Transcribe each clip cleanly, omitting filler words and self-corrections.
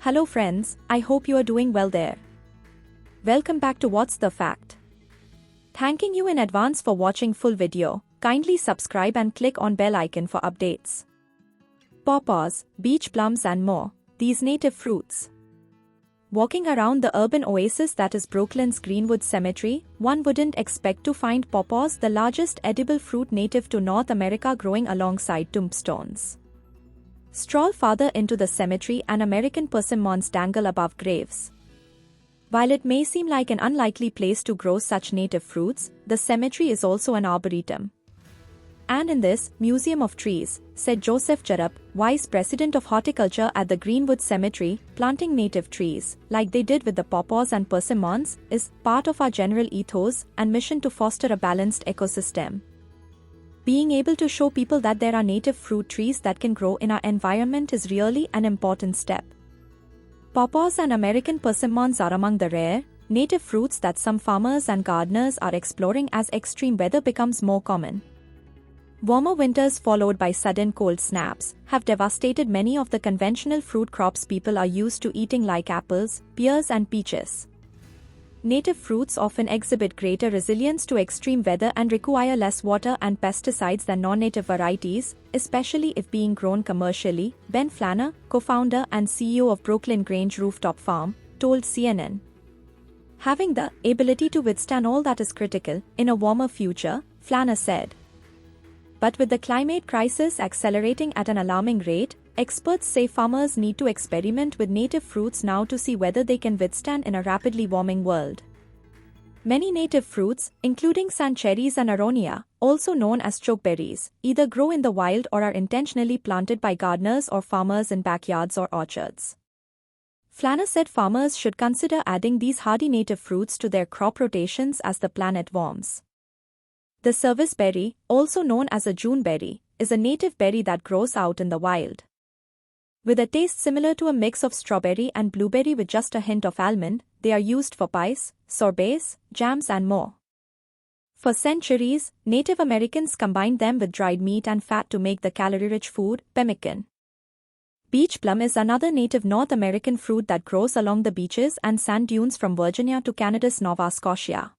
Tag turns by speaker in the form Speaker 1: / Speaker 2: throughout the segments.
Speaker 1: Hello friends, I hope you are doing well there. Welcome back to What's the Fact. Thanking you in advance for watching full video. Kindly subscribe and click on bell icon for updates. Pawpaws, beach plums and more, these native fruits. Walking around the urban oasis that is Brooklyn's Greenwood Cemetery, one wouldn't expect to find pawpaws, the largest edible fruit native to North America, growing alongside tombstones. Stroll farther into the cemetery and American persimmons dangle above graves. While it may seem like an unlikely place to grow such native fruits, the cemetery is also an arboretum. And in this museum of trees, said Joseph Jarup, vice president of horticulture at the Greenwood Cemetery, planting native trees, like they did with the pawpaws and persimmons, is part of our general ethos and mission to foster a balanced ecosystem. Being able to show people that there are native fruit trees that can grow in our environment is really an important step. Pawpaws and American persimmons are among the rare, native fruits that some farmers and gardeners are exploring as extreme weather becomes more common. Warmer winters followed by sudden cold snaps have devastated many of the conventional fruit crops people are used to eating, like apples, pears and peaches. Native fruits often exhibit greater resilience to extreme weather and require less water and pesticides than non-native varieties, especially if being grown commercially, Ben Flanner, co-founder and CEO of Brooklyn Grange Rooftop Farm, told CNN. Having the ability to withstand all that is critical in a warmer future, Flanner said. But with the climate crisis accelerating at an alarming rate, experts say farmers need to experiment with native fruits now to see whether they can withstand in a rapidly warming world. Many native fruits, including sand cherries and aronia, also known as chokeberries, either grow in the wild or are intentionally planted by gardeners or farmers in backyards or orchards. Flanner said farmers should consider adding these hardy native fruits to their crop rotations as the planet warms. The service berry, also known as a June berry, is a native berry that grows out in the wild. With a taste similar to a mix of strawberry and blueberry with just a hint of almond, they are used for pies, sorbets, jams and more. For centuries, Native Americans combined them with dried meat and fat to make the calorie-rich food, pemmican. Beach plum is another native North American fruit that grows along the beaches and sand dunes from Virginia to Canada's Nova Scotia.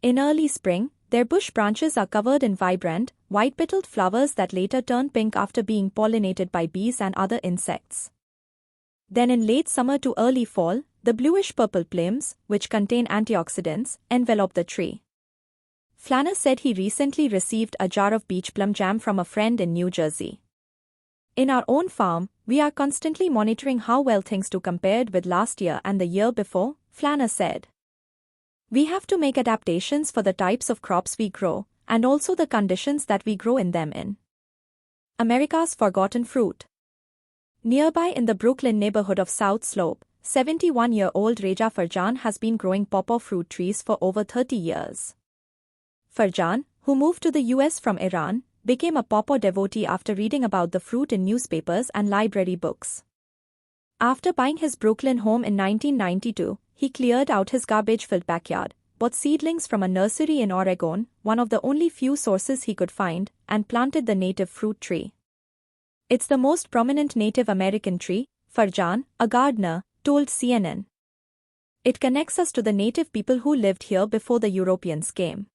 Speaker 1: In early spring, their bush branches are covered in vibrant, white-petaled flowers that later turn pink after being pollinated by bees and other insects. Then in late summer to early fall, the bluish-purple plumes, which contain antioxidants, envelop the tree. Flanner said he recently received a jar of beach plum jam from a friend in New Jersey. In our own farm, we are constantly monitoring how well things do compared with last year and the year before, Flanner said. We have to make adaptations for the types of crops we grow, and also the conditions that we grow in them in. America's forgotten fruit. Nearby in the Brooklyn neighborhood of South Slope, 71-year-old Reja Farjan has been growing pawpaw fruit trees for over 30 years. Farjan, who moved to the US from Iran, became a pawpaw devotee after reading about the fruit in newspapers and library books. After buying his Brooklyn home in 1992, he cleared out his garbage-filled backyard, bought seedlings from a nursery in Oregon, one of the only few sources he could find, and planted the native fruit tree. It's the most prominent Native American tree, Farjan, a gardener, told CNN. It connects us to the native people who lived here before the Europeans came.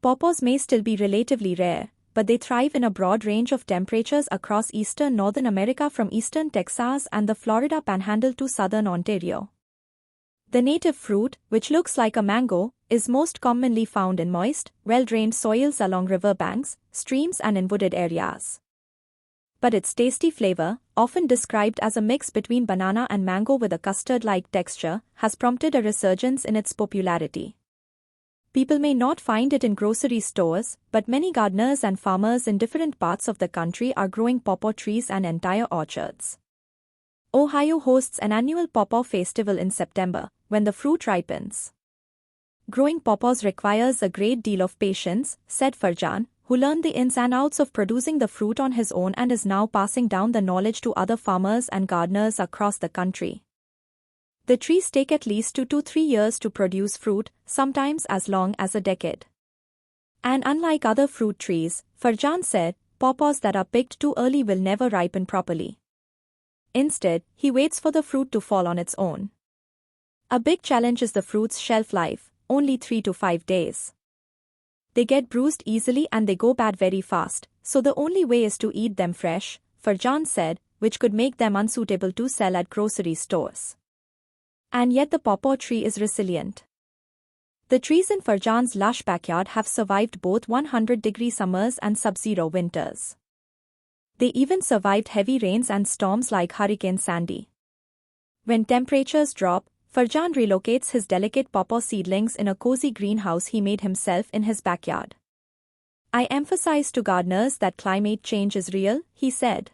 Speaker 1: Pawpaws may still be relatively rare, but they thrive in a broad range of temperatures across eastern Northern America, from eastern Texas and the Florida Panhandle to southern Ontario. The native fruit, which looks like a mango, is most commonly found in moist, well-drained soils along river banks, streams and in wooded areas. But its tasty flavor, often described as a mix between banana and mango with a custard-like texture, has prompted a resurgence in its popularity. People may not find it in grocery stores, but many gardeners and farmers in different parts of the country are growing pawpaw trees and entire orchards. Ohio hosts an annual pawpaw festival in September, when the fruit ripens. Growing pawpaws requires a great deal of patience, said Farjan, who learned the ins and outs of producing the fruit on his own and is now passing down the knowledge to other farmers and gardeners across the country. The trees take at least 2 to 3 years to produce fruit, sometimes as long as a decade. And unlike other fruit trees, Farjan said, pawpaws that are picked too early will never ripen properly. Instead, he waits for the fruit to fall on its own. A big challenge is the fruit's shelf life, only 3 to 5 days. They get bruised easily and they go bad very fast, so the only way is to eat them fresh, Farjan said, which could make them unsuitable to sell at grocery stores. And yet the pawpaw tree is resilient. The trees in Farjan's lush backyard have survived both 100-degree summers and sub-zero winters. They even survived heavy rains and storms like Hurricane Sandy. When temperatures drop, Farjan relocates his delicate pawpaw seedlings in a cozy greenhouse he made himself in his backyard. I emphasize to gardeners that climate change is real, he said.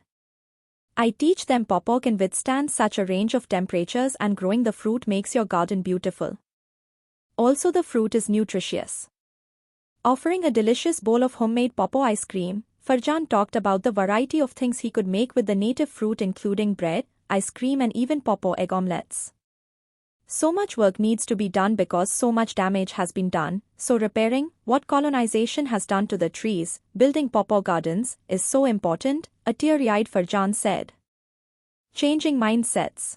Speaker 1: I teach them pawpaw can withstand such a range of temperatures and growing the fruit makes your garden beautiful. Also the fruit is nutritious. Offering a delicious bowl of homemade pawpaw ice cream, Farjan talked about the variety of things he could make with the native fruit including bread, ice cream and even pawpaw egg omelets. So much work needs to be done because so much damage has been done, so repairing what colonization has done to the trees, building pawpaw gardens, is so important, a teary-eyed Farjan said. Changing mindsets.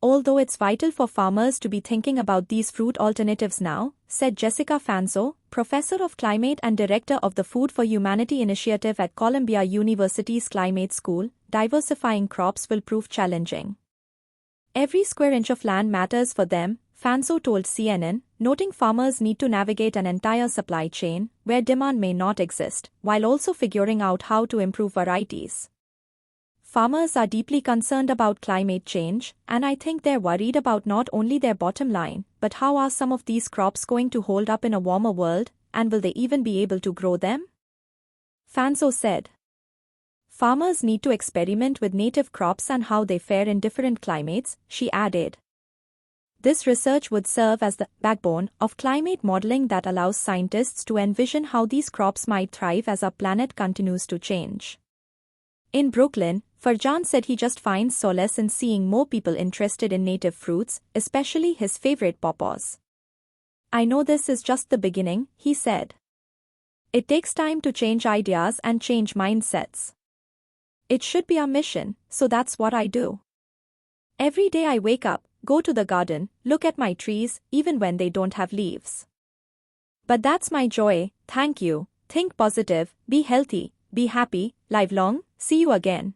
Speaker 1: Although it's vital for farmers to be thinking about these fruit alternatives now, said Jessica Fanzo, professor of climate and director of the Food for Humanity initiative at Columbia University's Climate School, diversifying crops will prove challenging. Every square inch of land matters for them, Fanzo told CNN, noting farmers need to navigate an entire supply chain, where demand may not exist, while also figuring out how to improve varieties. Farmers are deeply concerned about climate change, and I think they're worried about not only their bottom line, but how are some of these crops going to hold up in a warmer world, and will they even be able to grow them? Fanzo said. Farmers need to experiment with native crops and how they fare in different climates, she added. This research would serve as the backbone of climate modeling that allows scientists to envision how these crops might thrive as our planet continues to change. In Brooklyn, Farjan said he just finds solace in seeing more people interested in native fruits, especially his favorite pawpaws. I know this is just the beginning, he said. It takes time to change ideas and change mindsets. It should be our mission, so that's what I do. Every day I wake up, go to the garden, look at my trees, even when they don't have leaves. But that's my joy, thank you, think positive, be healthy, be happy, live long, see you again.